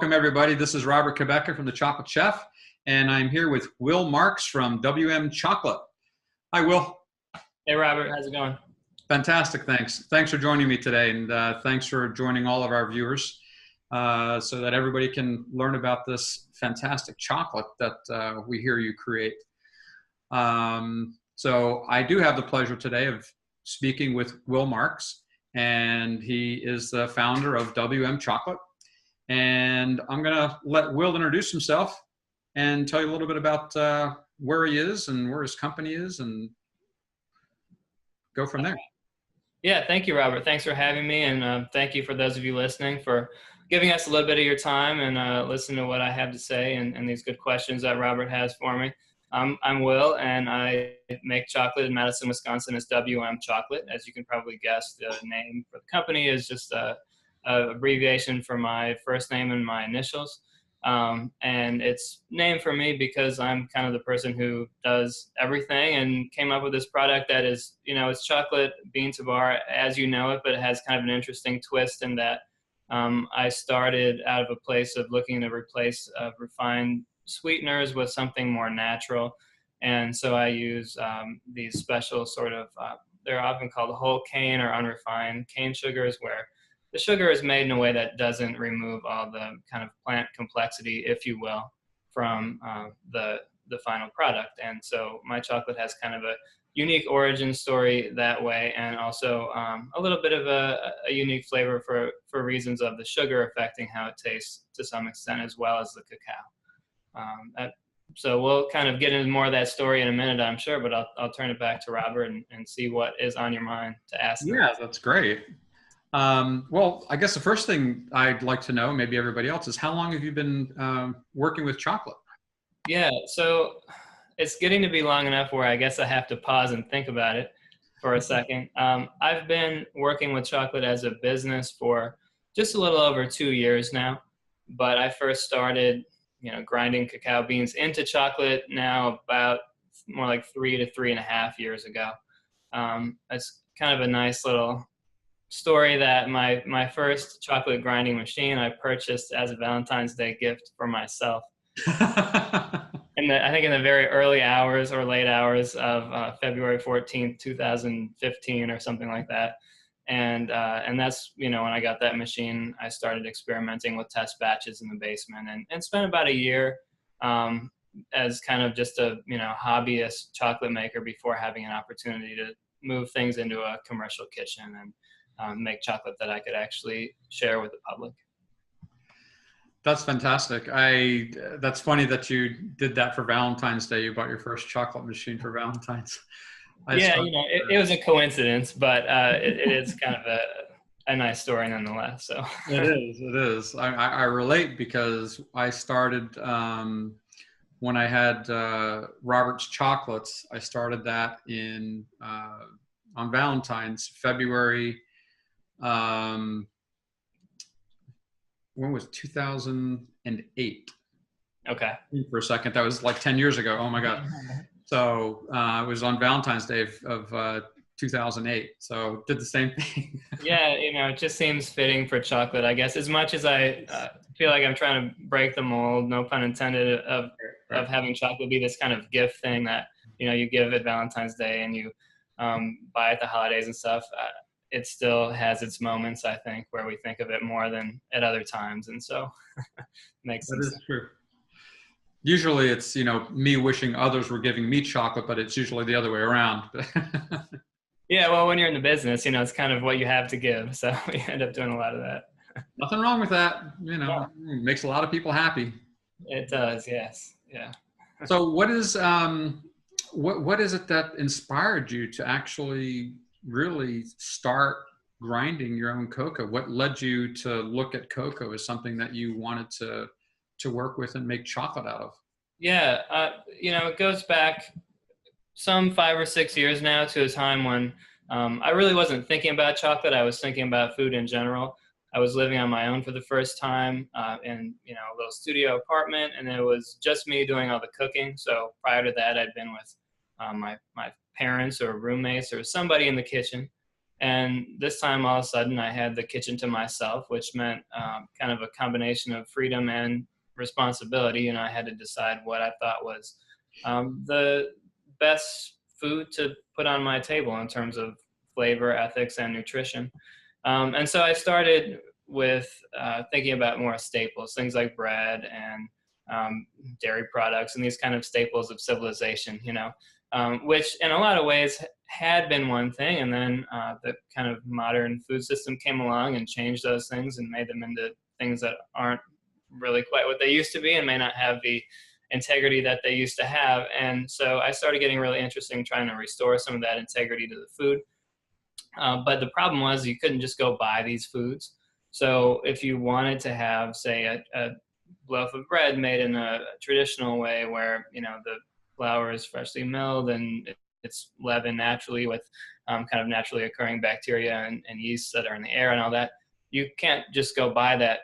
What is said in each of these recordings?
Welcome, everybody. This is Robert Quebecer from The Chocolate Chef, and I'm here with Will Marx from WM Chocolate. Hi, Will. Hey, Robert. How's it going? Fantastic. Thanks. Thanks for joining me today, and thanks for joining all of our viewers so that everybody can learn about this fantastic chocolate that we hear you create. So I do have the pleasure today of speaking with Will Marx, and he is the founder of WM Chocolate. And I'm going to let Will introduce himself and tell you a little bit about where he is and where his company is, and go from there. Yeah, thank you, Robert. Thanks for having me, and thank you for those of you listening for giving us a little bit of your time and listening to what I have to say and these good questions that Robert has for me. I'm Will, and I make chocolate in Madison, Wisconsin. It's WM Chocolate. As you can probably guess, the name for the company is just a abbreviation for my first name and my initials. And it's named for me because I'm kind of the person who does everything and came up with this product that is, it's chocolate bean to bar as you know it, but it has kind of an interesting twist in that I started out of a place of looking to replace refined sweeteners with something more natural. And so I use these special sort of, they're often called whole cane or unrefined cane sugars, where the sugar is made in a way that doesn't remove all the kind of plant complexity, if you will, from the final product. And so my chocolate has kind of a unique origin story that way, and also a little bit of a unique flavor for reasons of the sugar affecting how it tastes to some extent, as well as the cacao. So we'll kind of get into more of that story in a minute, I'm sure, but I'll turn it back to Robert and see what is on your mind to ask me. Yeah, that's great. Well, I guess the first thing I'd like to know, maybe everybody else, is how long have you been working with chocolate? Yeah, so it's getting to be long enough where I guess I have to pause and think about it for a second. I've been working with chocolate as a business for just a little over 2 years now, but I first started, grinding cacao beans into chocolate now about more like 3 to 3.5 years ago. It's kind of a nice little story that my first chocolate grinding machine I purchased as a Valentine's Day gift for myself. And I think in the very early hours or late hours of February 14th, 2015 or something like that. And that's, when I got that machine, I started experimenting with test batches in the basement and spent about a year as kind of just a, hobbyist chocolate maker before having an opportunity to move things into a commercial kitchen and make chocolate that I could actually share with the public. That's fantastic. That's funny that you did that for Valentine's Day. You bought your first chocolate machine for Valentine's. It was a coincidence, but it is kind of a nice story nonetheless. So It is. I relate because I started when I had Robert's Chocolates. I started that on Valentine's, February. When was it? 2008? Okay. For a second, that was like 10 years ago. Oh my God. So it was on Valentine's Day of 2008. So did the same thing. Yeah, it just seems fitting for chocolate, I guess. As much as I feel like I'm trying to break the mold, no pun intended, of having chocolate be this kind of gift thing that you give at Valentine's Day and you buy at the holidays and stuff. It still has its moments, I think, where we think of it more than at other times. And so makes sense. That is true. Usually it's, me wishing others were giving me chocolate, but it's usually the other way around. Yeah, well, when you're in the business, it's kind of what you have to give. So we end up doing a lot of that. Nothing wrong with that. It makes a lot of people happy. It does, yes. Yeah. So what is it that inspired you to actually really start grinding your own cocoa? What led you to look at cocoa as something that you wanted to work with and make chocolate out of? Yeah, it goes back some 5 or 6 years now to a time when I really wasn't thinking about chocolate. I was thinking about food in general. I was living on my own for the first time in a little studio apartment, and it was just me doing all the cooking. So prior to that, I'd been with my parents or roommates or somebody in the kitchen. And this time, all of a sudden, I had the kitchen to myself, which meant kind of a combination of freedom and responsibility. And I had to decide what I thought was the best food to put on my table in terms of flavor, ethics, and nutrition. And so I started with thinking about more staples, things like bread and dairy products and these kind of staples of civilization, which in a lot of ways had been one thing. And then the kind of modern food system came along and changed those things and made them into things that aren't really quite what they used to be and may not have the integrity that they used to have. And so I started getting really interested in trying to restore some of that integrity to the food. But the problem was you couldn't just go buy these foods. So if you wanted to have, say, a loaf of bread made in a traditional way where, the flour is freshly milled and it's leavened naturally with kind of naturally occurring bacteria and yeasts that are in the air and all that, you can't just go buy that,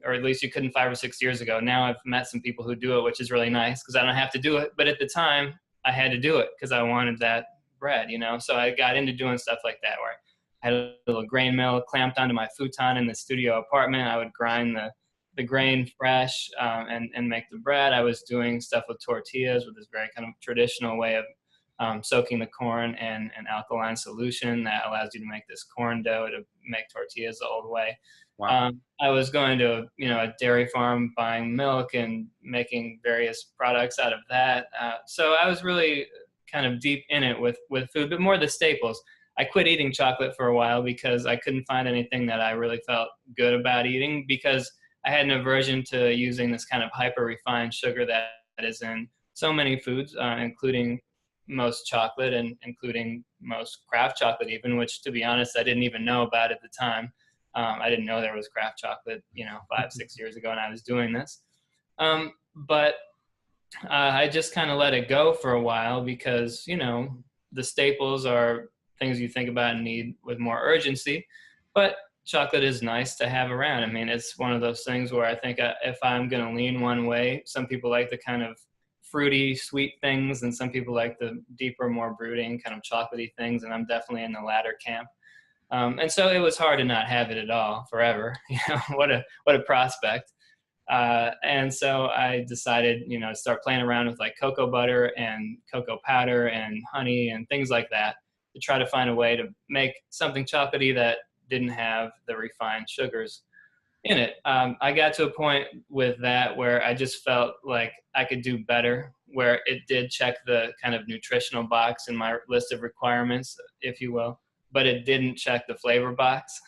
or at least you couldn't 5 or 6 years ago. Now I've met some people who do it, which is really nice because I don't have to do it. But at the time, I had to do it because I wanted that bread, So I got into doing stuff like that where I had a little grain mill clamped onto my futon in the studio apartment. I would grind the grain fresh and make the bread. I was doing stuff with tortillas with this very kind of traditional way of soaking the corn in an alkaline solution that allows you to make this corn dough to make tortillas the old way. Wow. I was going to a dairy farm buying milk and making various products out of that. So I was really kind of deep in it with food, but more the staples. I quit eating chocolate for a while because I couldn't find anything that I really felt good about eating, because I had an aversion to using this kind of hyper refined sugar that is in so many foods, including most chocolate and including most craft chocolate even, which, to be honest, I didn't even know about at the time. I didn't know there was craft chocolate, 5, 6 years ago, and I was doing this. But I just kind of let it go for a while because, the staples are things you think about and need with more urgency. But chocolate is nice to have around. I mean, it's one of those things where I think if I'm going to lean one way, some people like the kind of fruity, sweet things, and some people like the deeper, more brooding, kind of chocolatey things, and I'm definitely in the latter camp. And so it was hard to not have it at all forever. What a prospect. And so I decided, to start playing around with like cocoa butter and cocoa powder and honey and things like that to try to find a way to make something chocolatey that didn't have the refined sugars in it. I got to a point with that where I just felt like I could do better, where it did check the kind of nutritional box in my list of requirements, if you will, but it didn't check the flavor box.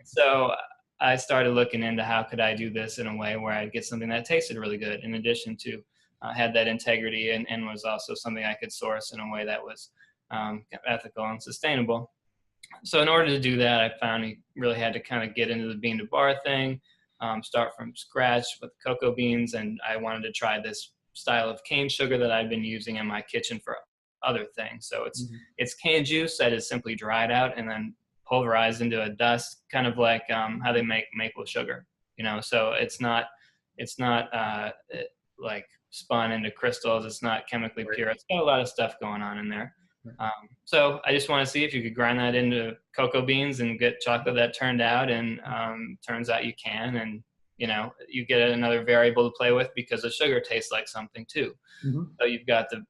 So I started looking into how could I do this in a way where I'd get something that tasted really good, in addition to had that integrity and was also something I could source in a way that was ethical and sustainable. So in order to do that, I found you really had to kind of get into the bean to bar thing, start from scratch with cocoa beans, and I wanted to try this style of cane sugar that I've been using in my kitchen for other things. So it's cane juice that is simply dried out and then pulverized into a dust, kind of like how they make maple sugar, so it's not like spun into crystals. It's not chemically pure. It's got a lot of stuff going on in there. So I just want to see if you could grind that into cocoa beans and get chocolate that turned out, and turns out you can, and you get another variable to play with because the sugar tastes like something too. So you've got the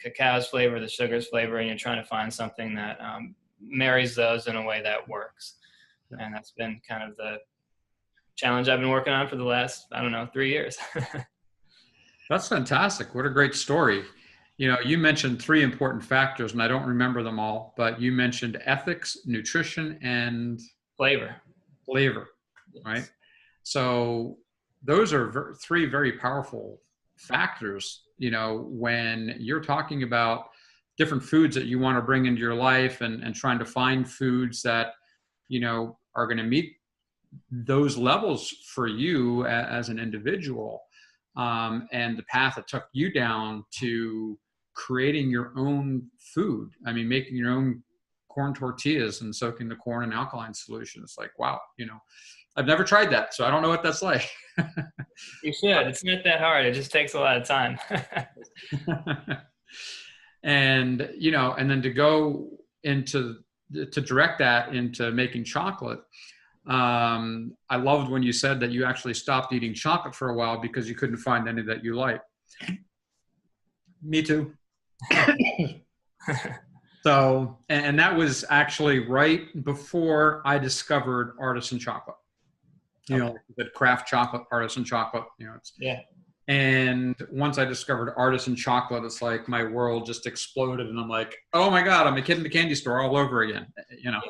cacao's flavor, the sugar's flavor, and you're trying to find something that marries those in a way that works. And that's been kind of the challenge I've been working on for the last, 3 years. That's fantastic. What a great story. You mentioned 3 important factors, and I don't remember them all, but you mentioned ethics, nutrition, and Flavor. Yes. Right? So those are 3 very powerful factors, when you're talking about different foods that you want to bring into your life and trying to find foods that, are going to meet those levels for you as an individual. And the path that took you down to creating your own food. I mean, making your own corn tortillas and soaking the corn in alkaline solution. It's like, wow, I've never tried that, so I don't know what that's like. You should. It's not that hard. It just takes a lot of time. And, and then to go into to direct that into making chocolate, I loved when you said that you actually stopped eating chocolate for a while because you couldn't find any that you liked. Me too. So, and that was actually right before I discovered artisan chocolate. You know, the craft chocolate, artisan chocolate. You know, it's Yeah. And once I discovered artisan chocolate, it's like my world just exploded, and I'm like, oh my god, I'm a kid in the candy store all over again. You know,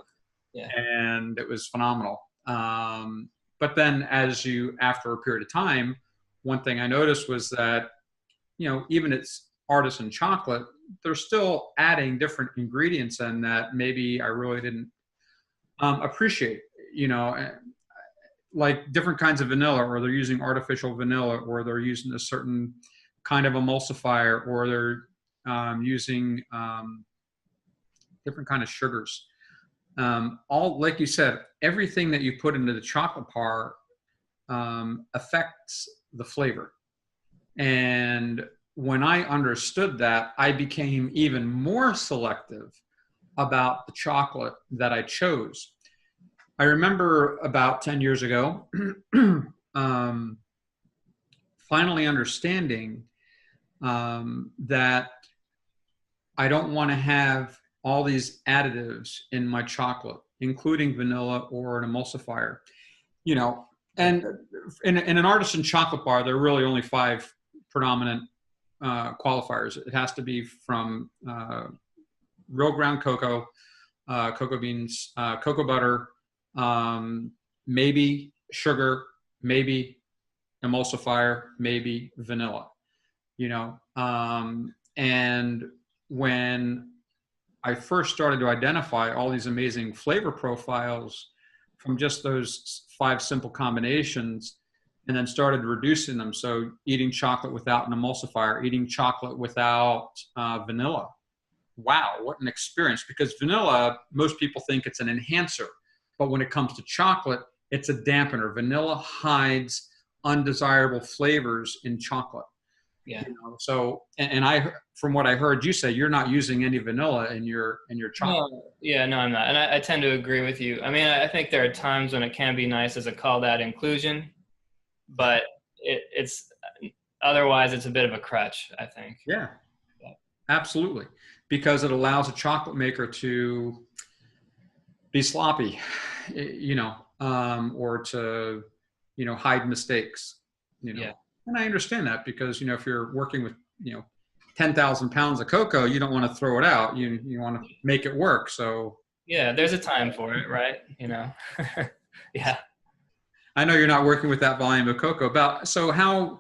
Yeah. and it was phenomenal. But then, after a period of time, one thing I noticed was that, you know, even it's artisan chocolate, they're still adding different ingredients in that maybe I really didn't appreciate. You know, like different kinds of vanilla, or they're using artificial vanilla, or they're using a certain kind of emulsifier, or they're using different kind of sugars. All, like you said, everything that you put into the chocolate bar affects the flavor. And when I understood that, I became even more selective about the chocolate that I chose. I remember about 10 years ago, finally understanding that I don't want to have all these additives in my chocolate, including vanilla or an emulsifier. You know, and in an artisan chocolate bar, there are really only 5 predominant qualifiers. It has to be from real ground cocoa, cocoa beans, cocoa butter, maybe sugar, maybe emulsifier, maybe vanilla, you know. And when I first started to identify all these amazing flavor profiles from just those 5 simple combinations, and then started reducing them. So eating chocolate without an emulsifier, eating chocolate without vanilla. Wow, what an experience. Because vanilla, most people think it's an enhancer. But when it comes to chocolate, it's a dampener. Vanilla hides undesirable flavors in chocolate. Yeah. You know, so, and I, from what I heard you say, you're not using any vanilla in your chocolate. No, yeah, no, I'm not. And I tend to agree with you. I mean, I think there are times when it can be nice as a call to inclusion, but it's otherwise it's a bit of a crutch, I think. Yeah, absolutely. Because it allows a chocolate maker to be sloppy, you know, or to, you know, hide mistakes, you know. Yeah. And I understand that because, you know, if you're working with, you know, 10,000 pounds of cocoa, you don't want to throw it out. You want to make it work. So Yeah, there's a time for it, right? You know. Yeah. I know you're not working with that volume of cocoa. So how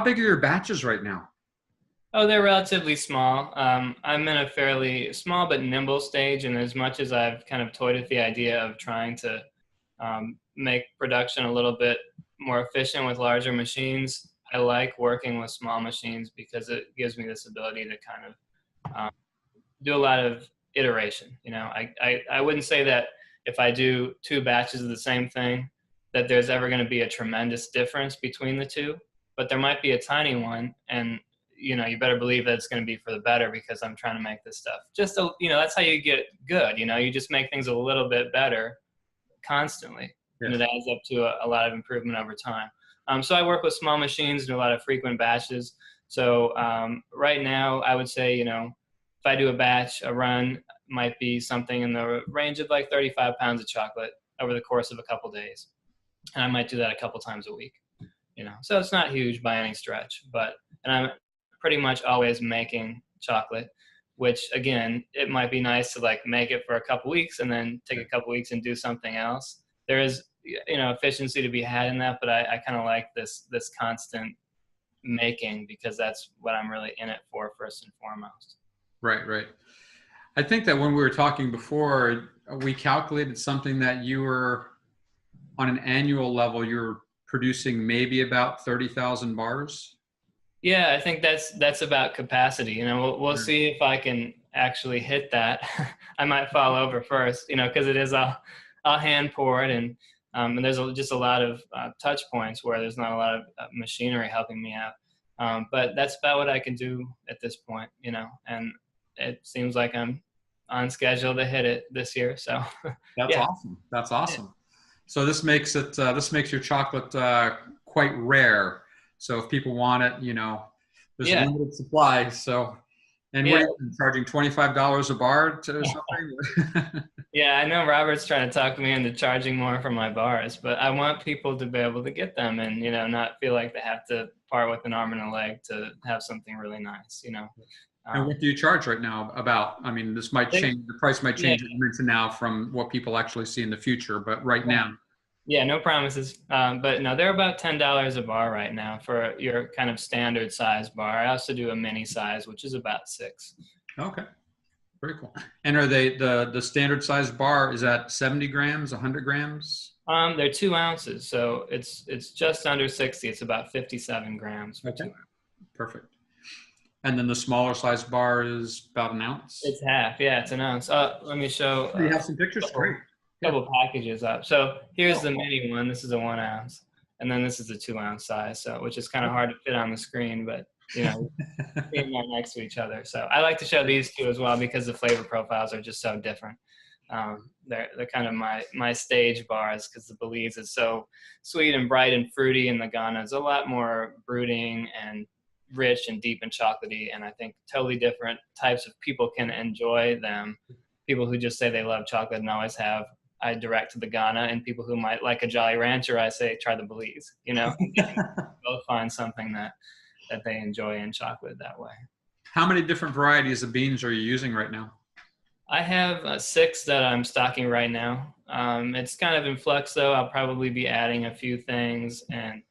big are your batches right now? Oh, they're relatively small. I'm in a fairly small but nimble stage, and as much as I've kind of toyed with the idea of trying to make production a little bit more efficient with larger machines, I like working with small machines because it gives me this ability to kind of do a lot of iteration. You know, I wouldn't say that if I do 2 batches of the same thing, that there's ever going to be a tremendous difference between the 2, but there might be a tiny one, and you know, you better believe that it's going to be for the better because I'm trying to make this stuff. You know, that's how you get good. You know, you just make things a little bit better constantly, Yes. and it adds up to a lot of improvement over time. So I work with small machines, do a lot of frequent batches. So right now, I would say, you know, if I do a batch, a run might be something in the range of like 35 pounds of chocolate over the course of a couple days, and I might do that a couple times a week. You know, so it's not huge by any stretch, but and I'm pretty much always making chocolate, which again, it might be nice to like make it for a couple weeks and then take a couple weeks and do something else. There is, you know, efficiency to be had in that, but I kind of like this constant making because that's what I'm really in it for first and foremost. Right, right. I think that when we were talking before, we calculated something that you were on an annual level, you're producing maybe about 30,000 bars. Yeah, I think that's about capacity. You know, we'll see if I can actually hit that. I might fall over first, you know, because it is I'll hand pour it, and there's just a lot of touch points where there's not a lot of machinery helping me out. But that's about what I can do at this point, you know, and it seems like I'm on schedule to hit it this year. So That's yeah. awesome. That's awesome. So this makes it this makes your chocolate quite rare. So if people want it, there's a Yeah. limited supply. So, and what Yeah. are you charging, $25 a bar to something? Yeah, I know Robert's trying to talk me into charging more for my bars, but I want people to be able to get them and, not feel like they have to part with an arm and a leg to have something really nice. And Um, what do you charge right now about? I mean, this might they, change. The price might yeah, change into now from what people actually see in the future. But right now, yeah, no promises. But no, they're about $10 a bar right now for your kind of standard size bar. I also do a mini size, which is about 6. okay, very cool. And are they the standard size bar? Is that 70 grams, 100 grams? They're 2 ounces, so it's just under 60. It's about 57 grams for Okay, 2. perfect. And then the smaller size bar is about an ounce. It's half. Yeah, it's an ounce. Let me show Oh, you have some pictures? Great. Yeah. couple packages up. So here's Oh, the cool. mini one. This is a 1 ounce, and then this is a 2 ounce size. So which is kind of hard to fit on the screen, but being right next to each other. So I like to show these two as well because the flavor profiles are just so different. They're kind of my stage bars because the Belize is so sweet and bright and fruity, and the Ghana is a lot more brooding and rich and deep and chocolatey. And I think totally different types of people can enjoy them. People who just say they love chocolate and always have, I direct to the Ghana, and people who might like a Jolly Rancher, I say try the Belize. Both find something that they enjoy in chocolate that way. How many different varieties of beans are you using right now? I have 6 that I'm stocking right now. It's kind of in flux though. I'll probably be adding a few things and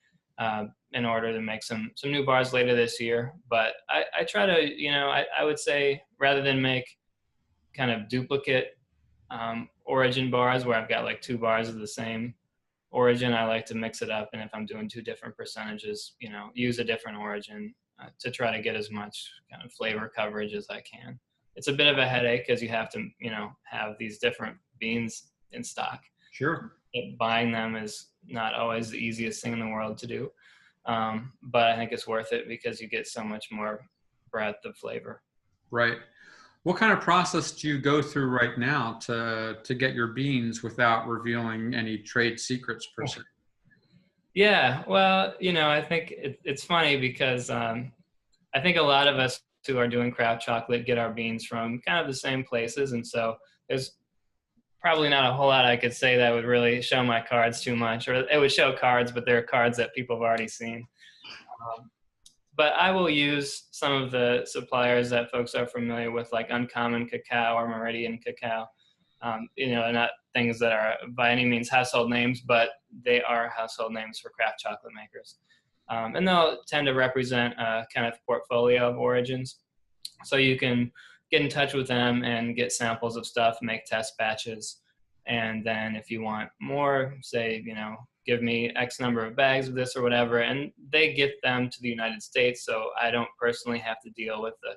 in order to make some new bars later this year. But I try to, I would say rather than make kind of duplicate origin bars where I've got like 2 bars of the same origin, I like to mix it up. And if I'm doing 2 different percentages, use a different origin to try to get as much kind of flavor coverage as I can. It's a bit of a headache because you have to, have these different beans in stock. Sure. Buying them is not always the easiest thing in the world to do. But I think it's worth it because you get so much more breadth of flavor. Right. What kind of process do you go through right now to get your beans without revealing any trade secrets per se? Yeah, well, I think it's funny because I think a lot of us who are doing craft chocolate get our beans from kind of the same places. And so there's probably not a whole lot I could say that would really show my cards too much, or it would show cards, but they're cards that people have already seen. But I will use some of the suppliers that folks are familiar with, like Uncommon Cacao or Meridian Cacao. Not things that are by any means household names, but they are household names for craft chocolate makers. And they'll tend to represent a kind of portfolio of origins. So you can get in touch with them and get samples of stuff, make test batches. And then if you want more, say, give me X number of bags of this or whatever, and they get them to the United States. So I don't personally have to deal with the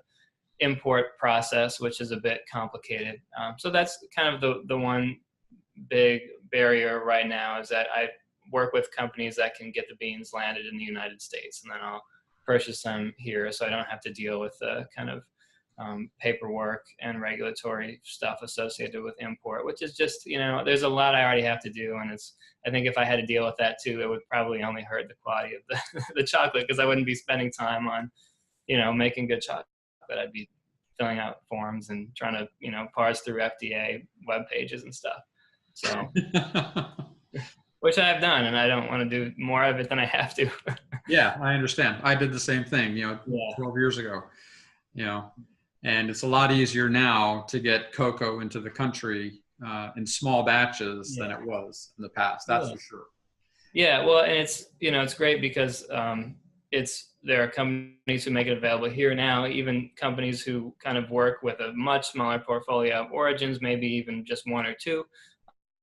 import process, which is a bit complicated. So that's kind of the one big barrier right now is that I work with companies that can get the beans landed in the United States, and then I'll purchase them here so I don't have to deal with the kind of paperwork and regulatory stuff associated with import, which is just, there's a lot I already have to do. And I think if I had to deal with that too, it would probably only hurt the quality of the chocolate because I wouldn't be spending time on, making good chocolate. I'd be filling out forms and trying to, parse through FDA web pages and stuff. So, which I have done, and I don't want to do more of it than I have to. Yeah, I understand. I did the same thing, 12 years ago, and it's a lot easier now to get cocoa into the country in small batches than it was in the past. That's for sure. Yeah, well, and it's great because there are companies who make it available here now, even companies who kind of work with a much smaller portfolio of origins, maybe even just 1 or 2,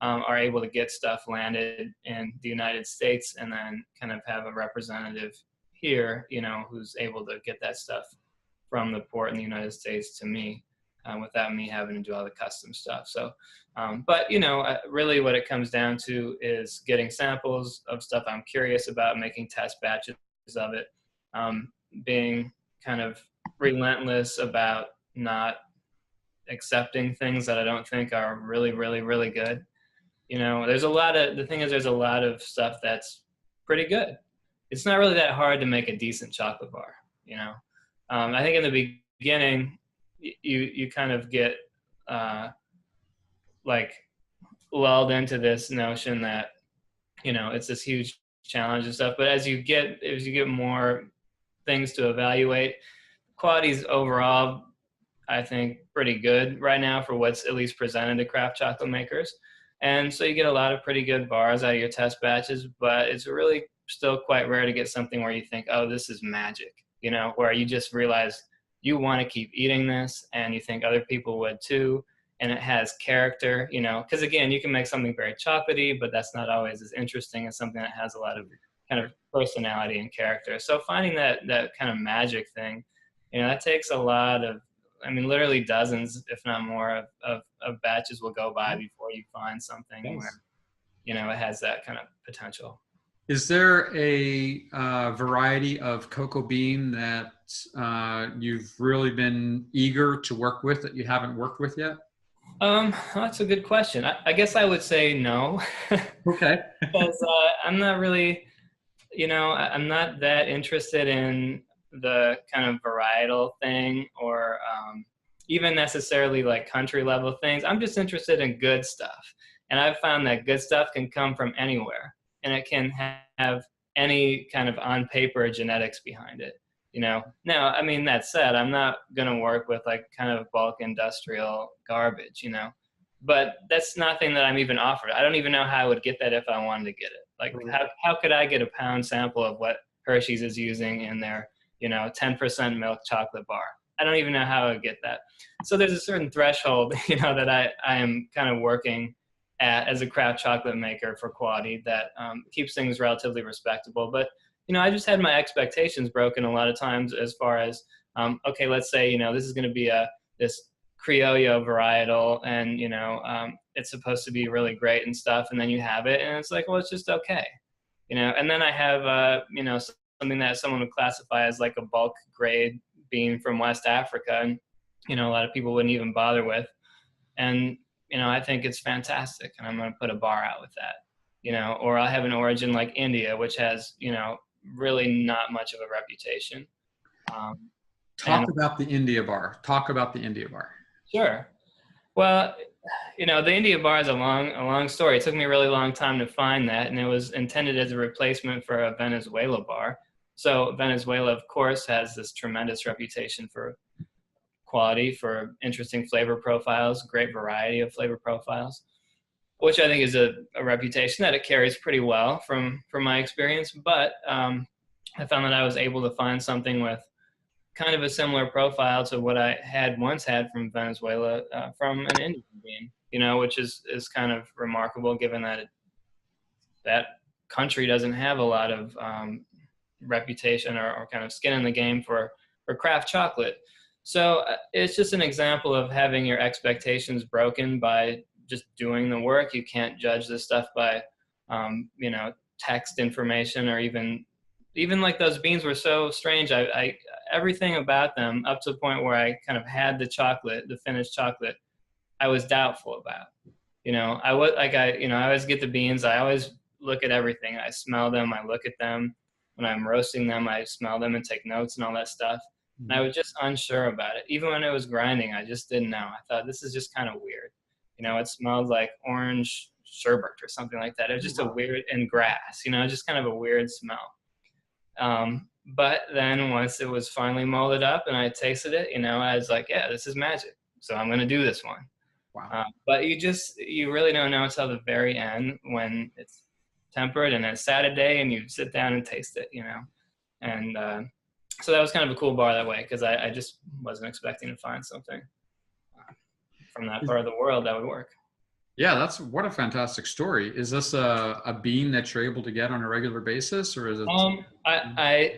are able to get stuff landed in the United States and then kind of have a representative here, who's able to get that stuff from the port in the United States to me without me having to do all the custom stuff. So, but really what it comes down to is getting samples of stuff I'm curious about, making test batches of it, being kind of relentless about not accepting things that I don't think are really, really, really good. You know, the thing is, there's a lot of stuff that's pretty good. It's not really that hard to make a decent chocolate bar, you know. I think in the beginning, you kind of get like lulled into this notion that, you know, it's this huge challenge and stuff. But as you get more things to evaluate, quality's overall, I think, pretty good right now for what's at least presented to craft chocolate makers. And so you get a lot of pretty good bars out of your test batches, but it's really still quite rare to get something where you think, oh, this is magic, you know, where you just realize you want to keep eating this and you think other people would too. And it has character, you know, because again, you can make something very chocolatey, but that's not always as interesting as something that has a lot of kind of personality and character. So finding that kind of magic thing, you know, that takes a lot of, I mean, literally dozens, if not more, of batches will go by before you find something where, you know, it has that kind of potential. Is there a variety of cocoa bean that you've really been eager to work with that you haven't worked with yet? That's a good question. I guess I would say no. Okay. Because I'm not really, you know, I'm not that interested in the kind of varietal thing or even necessarily like country level things. I'm just interested in good stuff. And I've found that good stuff can come from anywhere, and it can have any kind of on paper genetics behind it. You know, now, I mean, that said, I'm not going to work with like kind of bulk industrial garbage, you know, but that's nothing that I'm even offered. I don't even know how I would get that if I wanted to get it. Like, how could I get a pound sample of what Hershey's is using in their, you know, 10% milk chocolate bar? I don't even know how I would get that. So there's a certain threshold, you know, that I am kind of working at as a craft chocolate maker for quality that keeps things relatively respectable. But you know, I just had my expectations broken a lot of times as far as, okay, let's say, you know, this is going to be this Criollo varietal and, you know, it's supposed to be really great and stuff. And then you have it and it's like, well, it's just okay. You know, and then I have, you know, something that someone would classify as like a bulk grade bean from West Africa. And, you know, a lot of people wouldn't even bother with. And, you know, I think it's fantastic. And I'm going to put a bar out with that, you know, or I'll have an origin like India, which has, you know, really not much of a reputation. Talk about the India bar. Talk about the India bar. Sure. Well, you know, the India bar is a long story. It took me a really long time to find that, and it was intended as a replacement for a Venezuela bar. So Venezuela, of course, has this tremendous reputation for quality, for interesting flavor profiles, great variety of flavor profiles, which I think is a reputation that it carries pretty well from my experience. But I found that I was able to find something with kind of a similar profile to what I had once had from Venezuela from an Indian bean, you know, which is kind of remarkable given that that country doesn't have a lot of reputation or kind of skin in the game for craft chocolate. So it's just an example of having your expectations broken by just doing the work. You can't judge this stuff by, you know, text information or even like those beans were so strange. I everything about them up to the point where I kind of had the finished chocolate, I was doubtful about. You know, I always get the beans. I always look at everything. I smell them. I look at them. When I'm roasting them, I smell them and take notes and all that stuff. And I was just unsure about it. Even when it was grinding, I just didn't know. I thought, this is just kind of weird. You know, it smelled like orange sherbet or something like that. It was just a weird, and grass, you know, just kind of a weird smell. But then once it was finally molded up and I tasted it, you know, I was like, yeah, this is magic. So I'm going to do this one. Wow. But you really don't know until the very end when it's tempered and it's Saturday and you sit down and taste it, you know. And so that was kind of a cool bar that way, because I just wasn't expecting to find something from that part of the world that would work. Yeah, what a fantastic story. Is this a bean that you're able to get on a regular basis, or is it?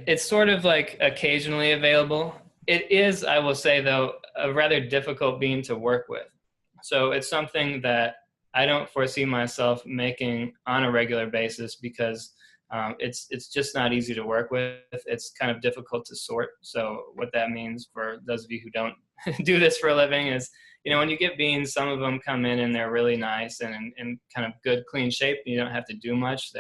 It's sort of like occasionally available. It is, I will say though, a rather difficult bean to work with. So it's something that I don't foresee myself making on a regular basis because it's just not easy to work with. It's kind of difficult to sort. So what that means for those of you who don't do this for a living is when you get beans, some of them come in and they're really nice and in kind of good, clean shape. You don't have to do much.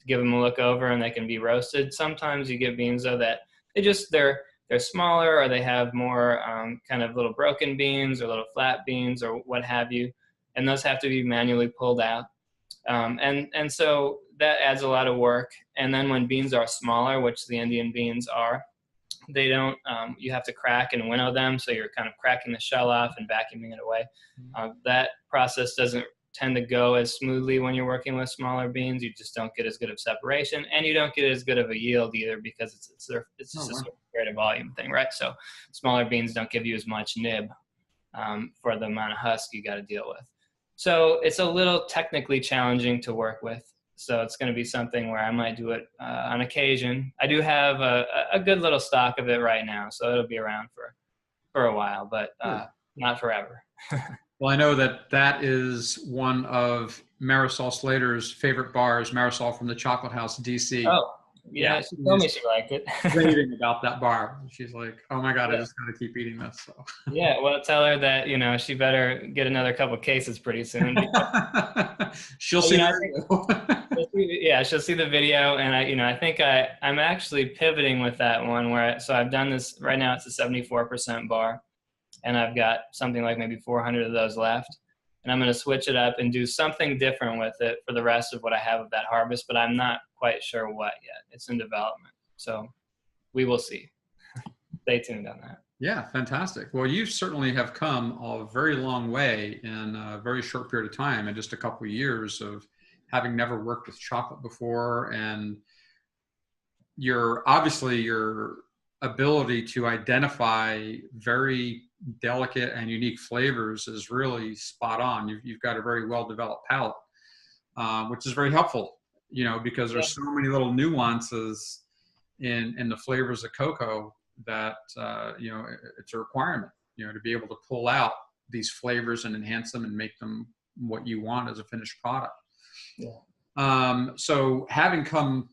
Give them a look over and they can be roasted. Sometimes you get beans though that they're smaller, or they have more kind of little broken beans or little flat beans or what have you, and those have to be manually pulled out. And so that adds a lot of work. And then when beans are smaller, which the Indian beans are, they don't, you have to crack and winnow them. So you're kind of cracking the shell off and vacuuming it away. That process doesn't tend to go as smoothly when you're working with smaller beans. You just don't get as good of separation, and you don't get as good of a yield either, because it's just a sort of greater volume thing, right? So smaller beans don't give you as much nib for the amount of husk you got to deal with. So it's a little technically challenging to work with. So it's going to be something where I might do it on occasion. I do have a good little stock of it right now, so it'll be around for a while, but not forever. Well, I know that is one of Marisol Slater's favorite bars, Marisol from the Chocolate House, DC. Oh, yeah, she told me she liked it. Raving about that bar. She's like, oh my God, I just got to keep eating this. So. Yeah, well, tell her that, she better get another couple cases pretty soon. She'll see the video. Yeah, she'll see the video, and I think I'm actually pivoting with that one so I've done this right now. It's a 74% bar, and I've got something like maybe 400 of those left, and I'm going to switch it up and do something different with it for the rest of what I have of that harvest, but I'm not quite sure what yet. It's in development, so we will see. Stay tuned on that. Yeah, fantastic. Well, you certainly have come a very long way in a very short period of time, in just a couple of years of having never worked with chocolate before. And your ability to identify very delicate and unique flavors is really spot on. You've got a very well-developed palate, which is very helpful, because there's so many little nuances in the flavors of cocoa that, it's a requirement, to be able to pull out these flavors and enhance them and make them what you want as a finished product. Yeah. So having come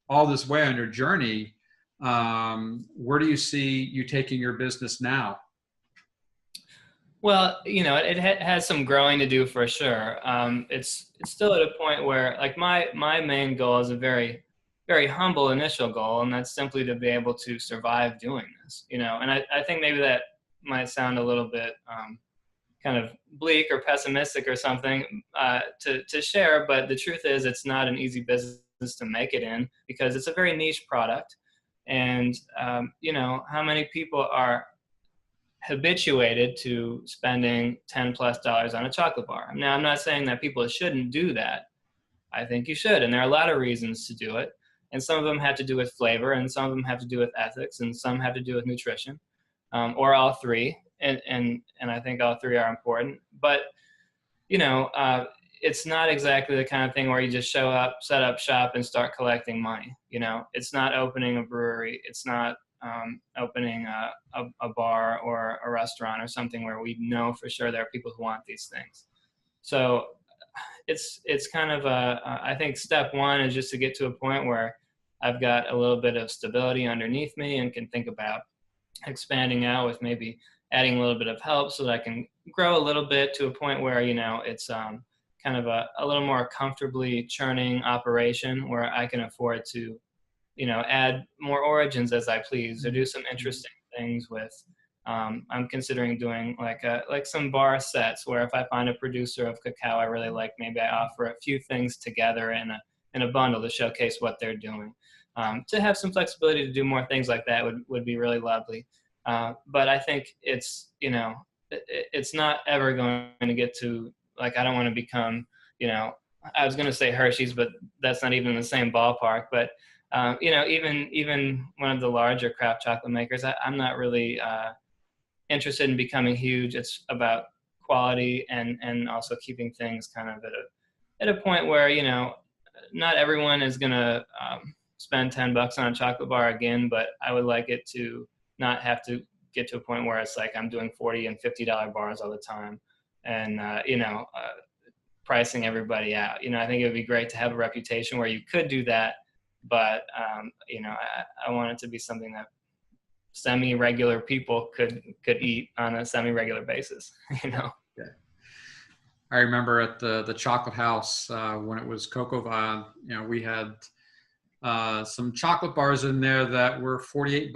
all this way on your journey, where do you see you taking your business now? Well, it has some growing to do for sure. It's still at a point where, like, my main goal is a very, very humble initial goal, and that's simply to be able to survive doing this, and I think maybe that might sound a little bit kind of bleak or pessimistic or something to share, but the truth is it's not an easy business to make it in, because it's a very niche product, and how many people are habituated to spending $10+ on a chocolate bar. Now, I'm not saying that people shouldn't do that. I think you should, and there are a lot of reasons to do it. And some of them have to do with flavor, and some of them have to do with ethics, and some have to do with nutrition, or all three. And I think all three are important. But, it's not exactly the kind of thing where you just show up, set up shop, and start collecting money. It's not opening a brewery. It's not opening a bar or a restaurant or something where we know for sure there are people who want these things. So it's kind of I think step one is just to get to a point where I've got a little bit of stability underneath me and can think about expanding out with maybe adding a little bit of help so that I can grow a little bit to a point where, it's kind of a little more comfortably churning operation where I can afford to, add more origins as I please, or do some interesting things with, I'm considering doing like some bar sets where if I find a producer of cacao I really like, maybe I offer a few things together in a bundle to showcase what they're doing. To have some flexibility to do more things like that would be really lovely. But I think it's, it's not ever going to get to, like, I don't want to become, I was going to say Hershey's, but that's not even in the same ballpark. But, even one of the larger craft chocolate makers, I'm not really interested in becoming huge. It's about quality and also keeping things kind of at a point where, not everyone is going to spend $10 on a chocolate bar again, but I would like it to not have to get to a point where it's like I'm doing $40 and $50 bars all the time and, pricing everybody out. I think it would be great to have a reputation where you could do that, but, I want it to be something that semi-regular people could eat on a semi-regular basis, you know. Yeah. I remember at the chocolate house when it was Cocoa Vine, you know, we had some chocolate bars in there that were $48,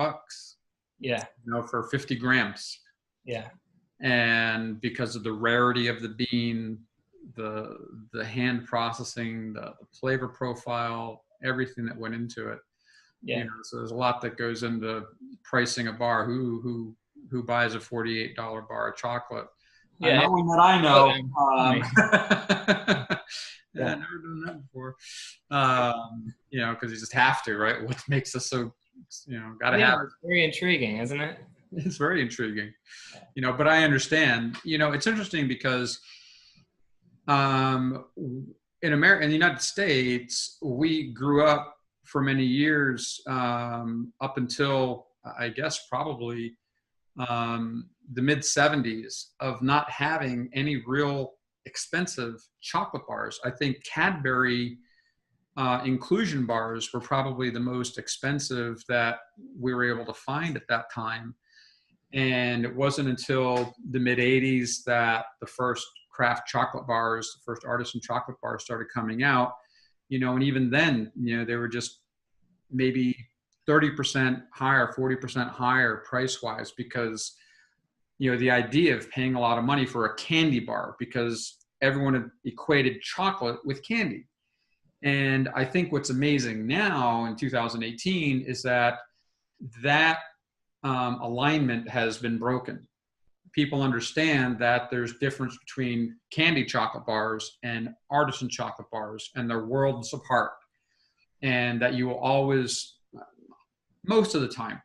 Yeah. you know, for 50 grams. Yeah. And because of the rarity of the bean, the hand processing, the flavor profile, everything that went into it, Yeah. you know, so there's a lot that goes into pricing a bar. Who buys a $48 bar of chocolate? Yeah. No one that I know. Yeah. I've never done that before. You know, because you just have to, right? What makes us so, you know, got to have it. It's very intriguing, isn't it? It's very intriguing, you know, but I understand, you know, it's interesting because in America, in the United States, we grew up for many years up until, I guess, probably the mid 70s of not having any real expensive chocolate bars. I think Cadbury inclusion bars were probably the most expensive that we were able to find at that time. And it wasn't until the mid 80s that the first craft chocolate bars, the first artisan chocolate bars started coming out, you know, and even then, you know, they were just maybe 30% higher, 40% higher price wise, because, you know, the idea of paying a lot of money for a candy bar, because everyone had equated chocolate with candy. And I think what's amazing now in 2018 is that alignment has been broken. People understand that there's difference between candy chocolate bars and artisan chocolate bars, and they're worlds apart. And that you will always, most of the time,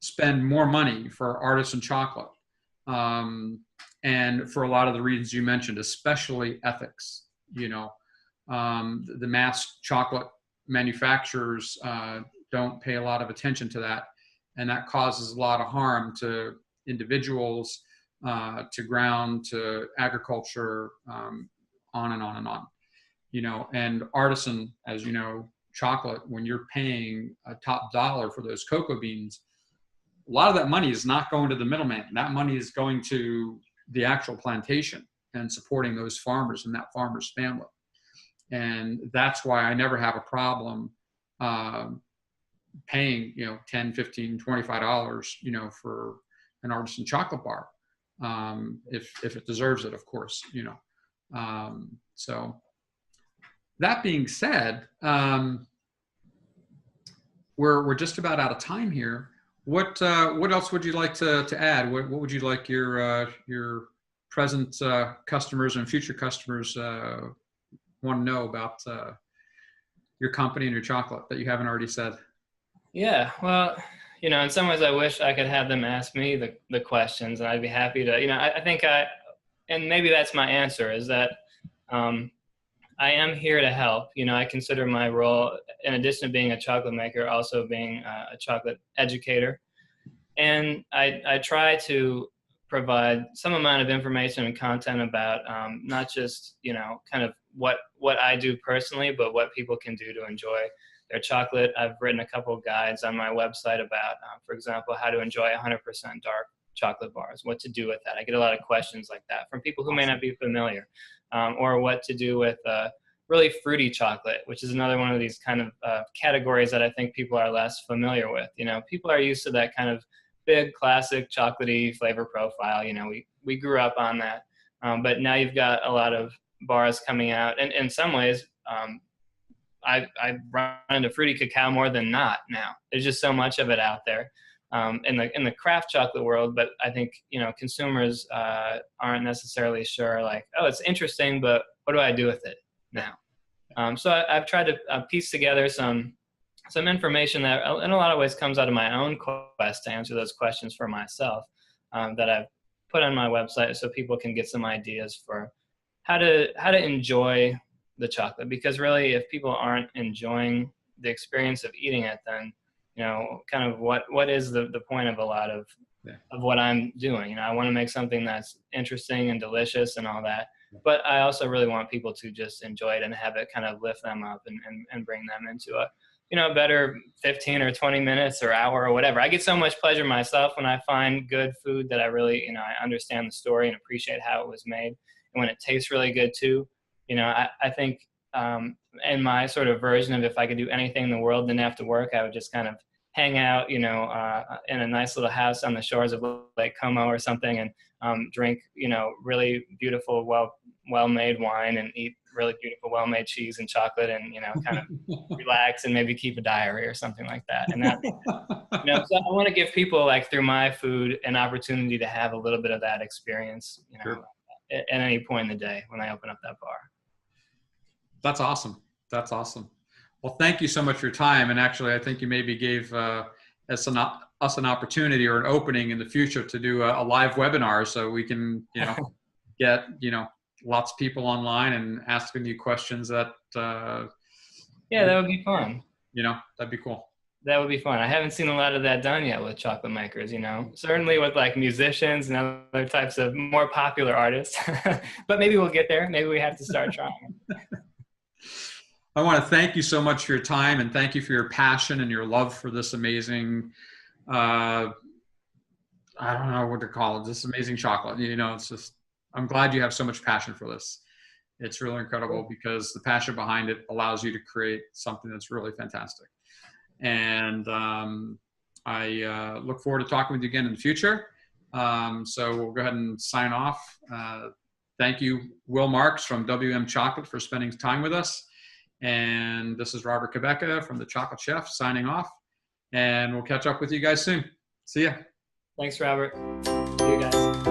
spend more money for artisan chocolate. And for a lot of the reasons you mentioned, especially ethics, you know, the mass chocolate manufacturers don't pay a lot of attention to that. And that causes a lot of harm to individuals, to ground, to agriculture, on and on and on. You know, and artisan, as you know, chocolate, when you're paying a top dollar for those cocoa beans, a lot of that money is not going to the middleman. That money is going to the actual plantation and supporting those farmers and that farmer's family. And that's why I never have a problem paying, you know, $10, $15, $25, you know, for an artisan chocolate bar, if it deserves it, of course, you know. So that being said, we're just about out of time here. What else would you like to add? What would you like your present customers and future customers want to know about your company and your chocolate that you haven't already said? Yeah, well, you know, in some ways I wish I could have them ask me the questions, and I'd be happy to, you know, I think and maybe that's my answer, is that I am here to help. You know, I consider my role, in addition to being a chocolate maker, also being a chocolate educator. And I try to provide some amount of information and content about not just, you know, kind of what I do personally, but what people can do to enjoy their chocolate. I've written a couple of guides on my website about, for example, how to enjoy 100% dark chocolate bars, what to do with that. I get a lot of questions like that from people who may not be familiar, or what to do with really fruity chocolate, which is another one of these kind of categories that I think people are less familiar with. You know, people are used to that kind of big classic chocolatey flavor profile. You know, we grew up on that, but now you've got a lot of bars coming out, and in some ways, I run into fruity cacao more than not now. There's just so much of it out there in the craft chocolate world, but I think, you know, consumers aren't necessarily sure, like, oh, it's interesting, but what do I do with it now? So I've tried to piece together some information that in a lot of ways comes out of my own quest to answer those questions for myself, that I've put on my website so people can get some ideas for how to enjoy the chocolate. Because really, if people aren't enjoying the experience of eating it, then, you know, kind of what is the point of a lot of what I'm doing? You know, I want to make something that's interesting and delicious and all that, but I also really want people to just enjoy it and have it kind of lift them up and bring them into a better 15 or 20 minutes or hour or whatever. I get so much pleasure myself when I find good food that I really, I understand the story and appreciate how it was made. And when it tastes really good too, I think in my sort of version of if I could do anything in the world, didn't have to work, I would just kind of hang out, in a nice little house on the shores of Lake Como or something, and drink, really beautiful, well-made wine, and eat really beautiful, well-made cheese and chocolate, and, kind of relax and maybe keep a diary or something like that. And that, so I want to give people, like, through my food, an opportunity to have a little bit of that experience, Sure. at any point in the day when I open up that bar. That's awesome. That's awesome. Well, thank you so much for your time. And actually, I think you maybe gave us an opportunity or an opening in the future to do a live webinar, so we can, get, lots of people online and asking you questions that, yeah, that would be fun. That'd be cool. That would be fun. I haven't seen a lot of that done yet with chocolate makers, certainly with like musicians and other types of more popular artists, but maybe we'll get there. Maybe we have to start trying. I want to thank you so much for your time, and thank you for your passion and your love for this amazing, I don't know what to call it, this amazing chocolate. It's just, I'm glad you have so much passion for this. It's really incredible because the passion behind it allows you to create something that's really fantastic. And I look forward to talking with you again in the future. So we'll go ahead and sign off. Thank you, Will Marx from WM Chocolate, for spending time with us. And this is Robert Quebeca from The Chocolate Chef signing off. And we'll catch up with you guys soon. See ya. Thanks, Robert. See you guys.